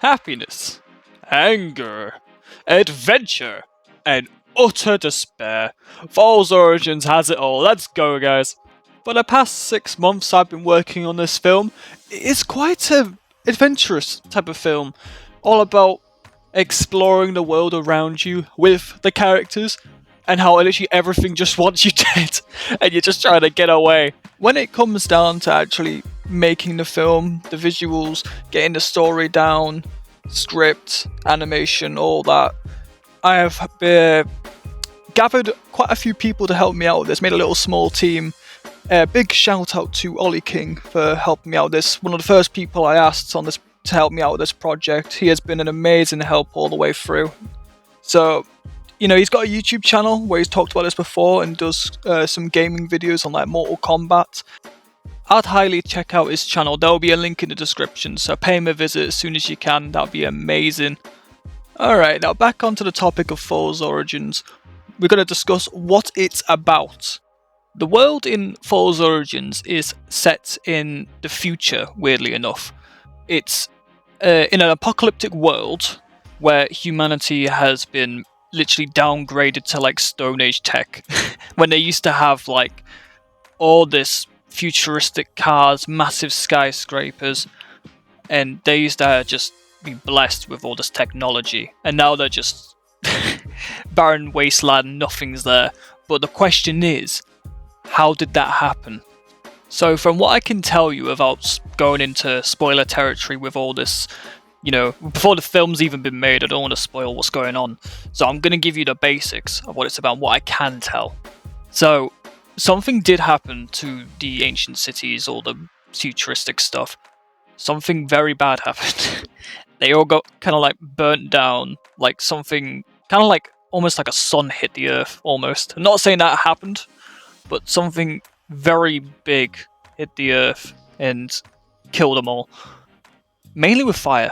happiness, anger, adventure, and utter despair. Falls Origins has it all. Let's go, guys. For the past 6 months I've been working on this film. It's quite a adventurous type of film, all about exploring the world around you with the characters, and how literally everything just wants you dead, and you're just trying to get away. When it comes down to actually making the film, the visuals, getting the story down, script, animation, all that, I have gathered quite a few people to help me out with this, made a little small team. Big shout out to Oli King for helping me out with this. One of the first people I asked on this to help me out with this project. He has been an amazing help all the way through. So, he's got a YouTube channel where he's talked about this before and does some gaming videos on like Mortal Kombat. I'd highly check out his channel. There will be a link in the description, so pay him a visit as soon as you can. That would be amazing. Alright, now back onto the topic of Falls Origins. We're going to discuss what it's about. The world in Falls Origins is set in the future, weirdly enough. It's in an apocalyptic world where humanity has been literally downgraded to like Stone Age tech. When they used to have like all this futuristic cars, massive skyscrapers, and they used to just be blessed with all this technology. And now they're just barren wasteland, nothing's there. But the question is, how did that happen? So from what I can tell you without going into spoiler territory with all this, before the film's even been made, I don't want to spoil what's going on. So I'm going to give you the basics of what it's about, what I can tell. So something did happen to the ancient cities, all the futuristic stuff. Something very bad happened. They all got kind of like burnt down, like something, kind of like almost like a sun hit the earth, almost. I'm not saying that happened, but something very big hit the earth and killed them all. Mainly with fire.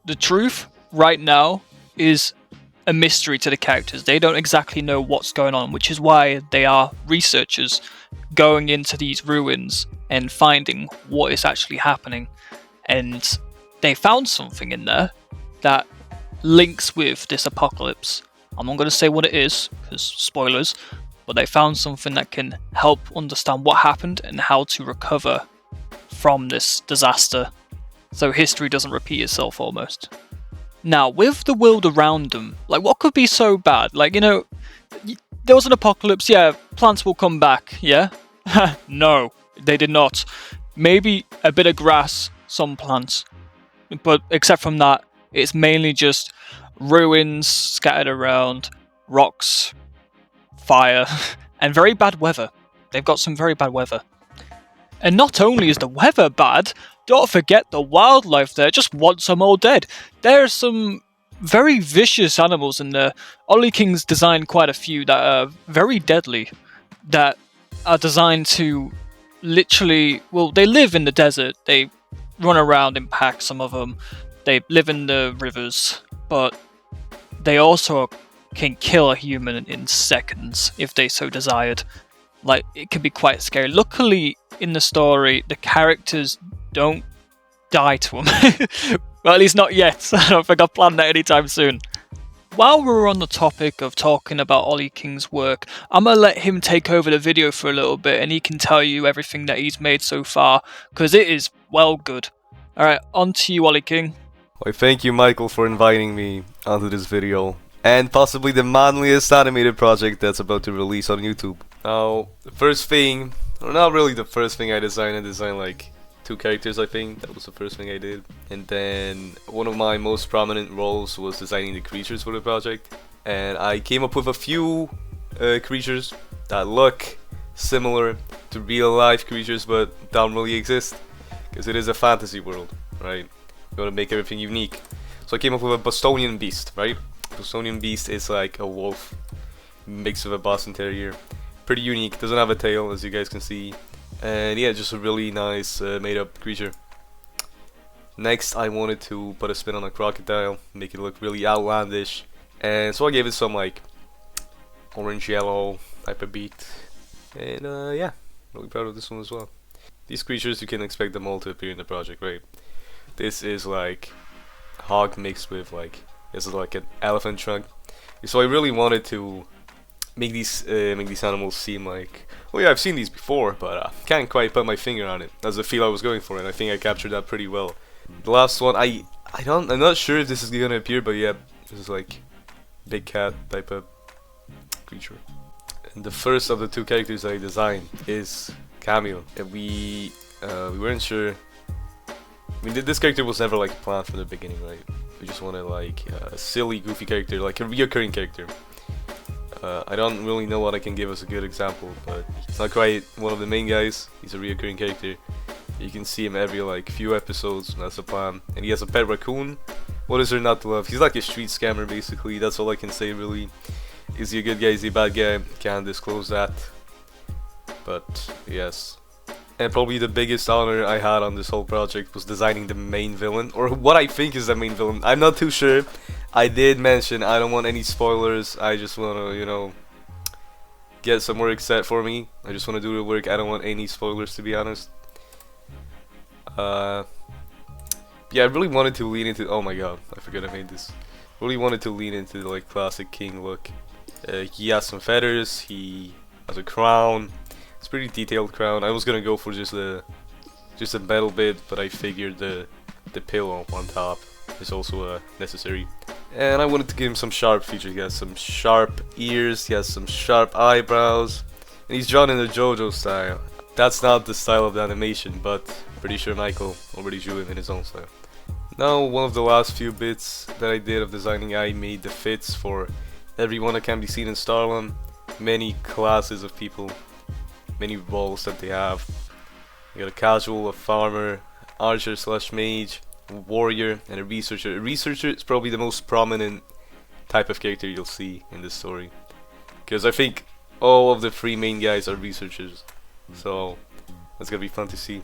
The truth right now is a mystery to the characters. They don't exactly know what's going on, which is why they are researchers going into these ruins and finding what is actually happening. And they found something in there that links with this apocalypse. I'm not going to say what it is, because spoilers, but they found something that can help understand what happened and how to recover from this disaster, so history doesn't repeat itself almost. Now, with the world around them, like what could be so bad? Like, there was an apocalypse, yeah, plants will come back, yeah? No, they did not. Maybe a bit of grass, some plants, but except from that, it's mainly just ruins scattered around, rocks, fire, and very bad weather. They've got some very bad weather. And not only is the weather bad, don't forget the wildlife there just wants them all dead. There are some very vicious animals in there. Oli King's designed quite a few that are very deadly, that are designed to literally, well, they live in the desert, they run around in packs, some of them, they live in the rivers, but they also can kill a human in seconds if they so desired. Like, it can be quite scary. Luckily, in the story, the characters don't die to them. Well, at least not yet. I don't think I've planned that anytime soon. While we're on the topic of talking about Oli King's work, I'm going to let him take over the video for a little bit and he can tell you everything that he's made so far, because it is well good. Alright, on to you, Oli King. Well, thank you, Michael, for inviting me onto this video, and possibly the manliest animated project that's about to release on YouTube. Now, the first thing, or not really the first thing I designed like 2 characters, I think. That was the first thing I did. And then one of my most prominent roles was designing the creatures for the project. And I came up with a few creatures that look similar to real life creatures but don't really exist, because it is a fantasy world, right? You want to make everything unique. So I came up with a Bostonian beast, right? Bostonian beast is like a wolf mixed with a Boston Terrier. Pretty unique, doesn't have a tail as you guys can see. And yeah, just a really nice made up creature. Next, I wanted to put a spin on a crocodile, make it look really outlandish. And so I gave it some like orange yellow type of beat. And yeah, really proud of this one as well. These creatures, you can expect them all to appear in the project, right? This is like hog mixed with like this is like an elephant trunk. So I really wanted to make these animals seem like, oh yeah, I've seen these before, but can't quite put my finger on it. That's the feel I was going for, and I think I captured that pretty well. The last one, I'm not sure if this is gonna appear, but yeah, this is like big cat type of creature. And the first of the two characters I designed is Camille. And we weren't sure. I mean, this character was never like planned from the beginning, right? We just wanted like a silly, goofy character, like a reoccurring character. I don't really know what I can give as a good example, but he's not quite one of the main guys. He's a reoccurring character. You can see him every like few episodes. That's the plan. And he has a pet raccoon. What is there not to love? He's like a street scammer, basically. That's all I can say, really. Is he a good guy? Is he a bad guy? Can't disclose that. But yes. And probably the biggest honor I had on this whole project was designing the main villain, or what I think is the main villain. I'm not too sure. I did mention I don't want any spoilers. I just want to, you know, get some work set for me. I just want to do the work. I don't want any spoilers, to be honest. Yeah, I really wanted to lean into. Oh my god, I forgot I made this. Really wanted to lean into the like classic king look. He has some feathers. He has a crown. It's a pretty detailed crown. I was gonna go for just a metal bit, but I figured the pillow on top is also necessary. And I wanted to give him some sharp features. He has some sharp ears. He has some sharp eyebrows, and he's drawn in the JoJo style. That's not the style of the animation, but pretty sure Michael already drew him in his own style. Now, one of the last few bits that I did of designing, I made the fits for everyone that can be seen in Starlam. Many classes of people, many roles that they have. You got a casual, a farmer, archer slash mage, a warrior, and a researcher. A researcher is probably the most prominent type of character you'll see in this story, because I think all of the three main guys are researchers. So that's gonna be fun to see.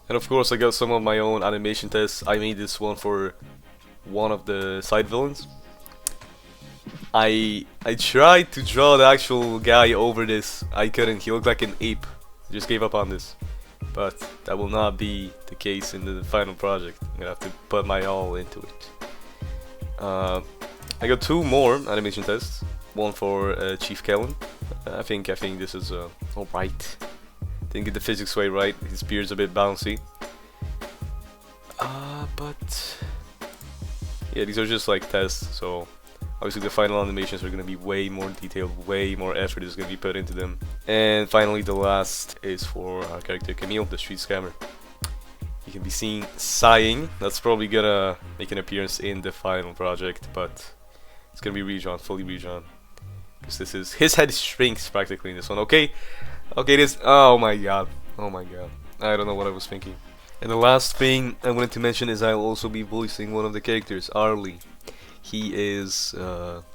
And of course I got some of my own animation tests. I made this one for one of the side villains. I tried to draw the actual guy over this. I couldn't. He looked like an ape. I just gave up on this. But that will not be the case in the final project. I'm gonna have to put my all into it. I got two more animation tests. One for Chief Kellen. I think this is alright. Didn't get the physics way right. His beard's a bit bouncy. But yeah, these are just like tests. So obviously the final animations are gonna be way more detailed, way more effort is gonna be put into them. And finally, the last is for our character Camille, the street scammer. You can be seen sighing. That's probably gonna make an appearance in the final project, but it's gonna be redrawn, fully redrawn. Because this is his head shrinks practically in this one. Okay, this. Oh my god. I don't know what I was thinking. And the last thing I wanted to mention is I'll also be voicing one of the characters, Oli. He is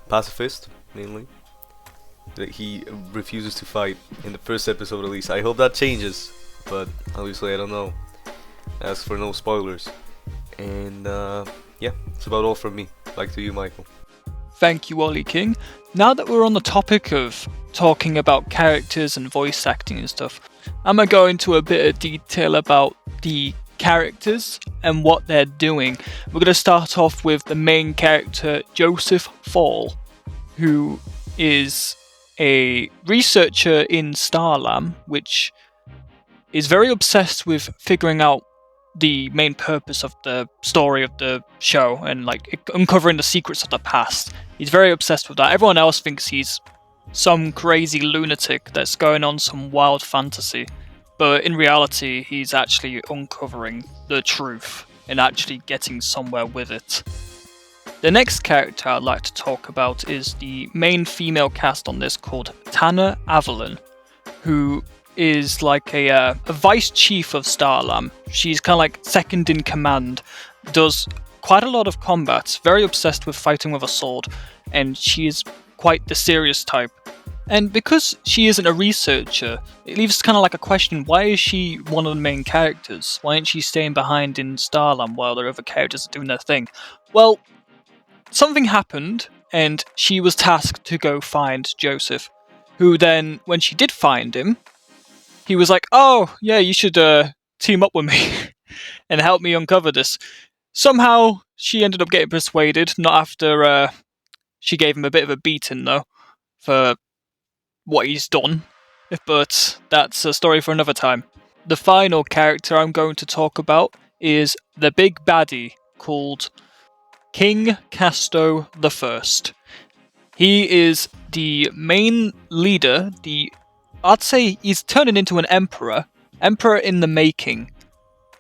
pacifist mainly. He refuses to fight in the first episode at least. I hope that changes, but obviously I don't know. As for no spoilers. And yeah, that's about all from me. Back to you, Michael. Thank you, Oli King. Now that we're on the topic of talking about characters and voice acting and stuff, I'm gonna go into a bit of detail about the characters and what they're doing. We're gonna start off with the main character, Joseph Fall, who is a researcher in Starlam, which is very obsessed with figuring out the main purpose of the story of the show and like uncovering the secrets of the past. He's very obsessed with that. Everyone else thinks he's some crazy lunatic that's going on some wild fantasy, but in reality he's actually uncovering the truth and actually getting somewhere with it. The next character I'd like to talk about is the main female cast on this, called Tanner Avalon, who is like a vice chief of Starlam. She's kind of like second in command, does quite a lot of combat, very obsessed with fighting with a sword, and she is quite the serious type. And because she isn't a researcher, it leaves kind of like a question: why is she one of the main characters? Why isn't she staying behind in Starlam while the other characters are doing their thing? Well, something happened, and she was tasked to go find Joseph, who then, when she did find him, he was like, "Oh, yeah, you should team up with me." and help me uncover this. Somehow, she ended up getting persuaded, not after she gave him a bit of a beating, though, for what he's done. But that's a story for another time. The final character I'm going to talk about is the big baddie called King Casto I. He is the main leader, I'd say he's turning into an emperor in the making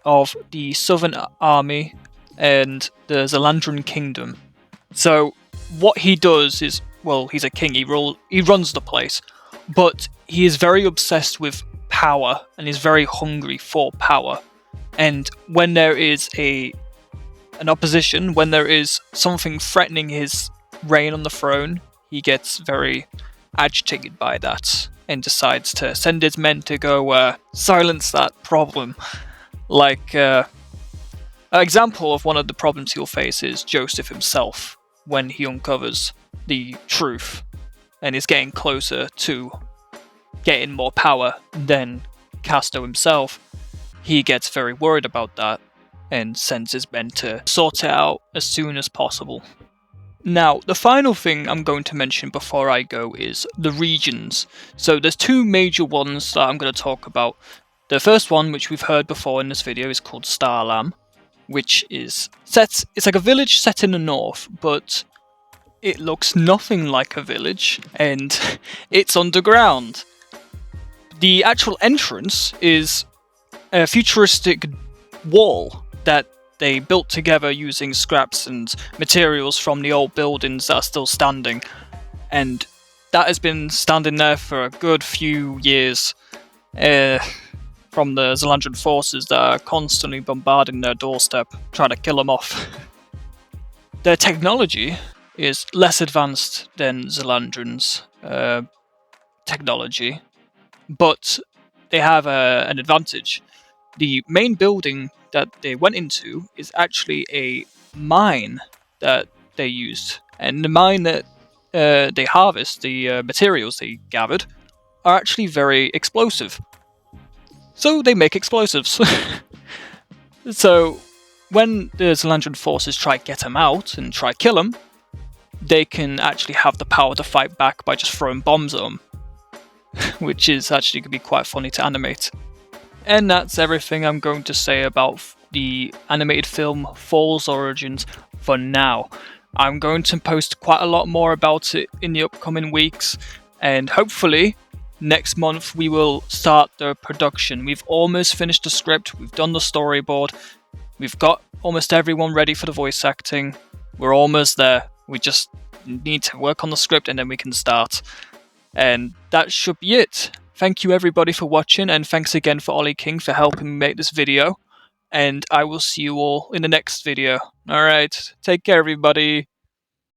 of the Southern Army and the Zelandran Kingdom. So what he does is, well, he's a king, he runs the place, but he is very obsessed with power and is very hungry for power. And when there is an opposition, when there is something threatening his reign on the throne, he gets very agitated by that and decides to send his men to go silence that problem. Like, an example of one of the problems he'll face is Joseph himself when he uncovers the truth and is getting closer to getting more power than Casto himself. He gets very worried about that and sends his men to sort it out as soon as possible. Now, the final thing I'm going to mention before I go is the regions. So there's two major ones that I'm going to talk about. The first one, which we've heard before in this video, is called Starlam, which is it's like a village set in the north, but it looks nothing like a village, and it's underground. The actual entrance is a futuristic wall that they built together using scraps and materials from the old buildings that are still standing, and that has been standing there for a good few years from the Zelandran forces that are constantly bombarding their doorstep, trying to kill them off. Their technology is less advanced than Zelandran's technology, but they have an advantage. The main building that they went into is actually a mine that they used, and the mine that they harvest, the materials they gathered, are actually very explosive. So they make explosives. So when the Zelandran forces try to get them out and try to kill them, they can actually have the power to fight back by just throwing bombs at them, which is actually going to be quite funny to animate. And that's everything I'm going to say about the animated film Falls Origins for now. I'm going to post quite a lot more about it in the upcoming weeks, and hopefully next month we will start the production. We've almost finished the script, we've done the storyboard, we've got almost everyone ready for the voice acting. We're almost there. We just need to work on the script and then we can start. And that should be it. Thank you everybody for watching, and thanks again for Oli King for helping me make this video. And I will see you all in the next video. Alright, take care everybody.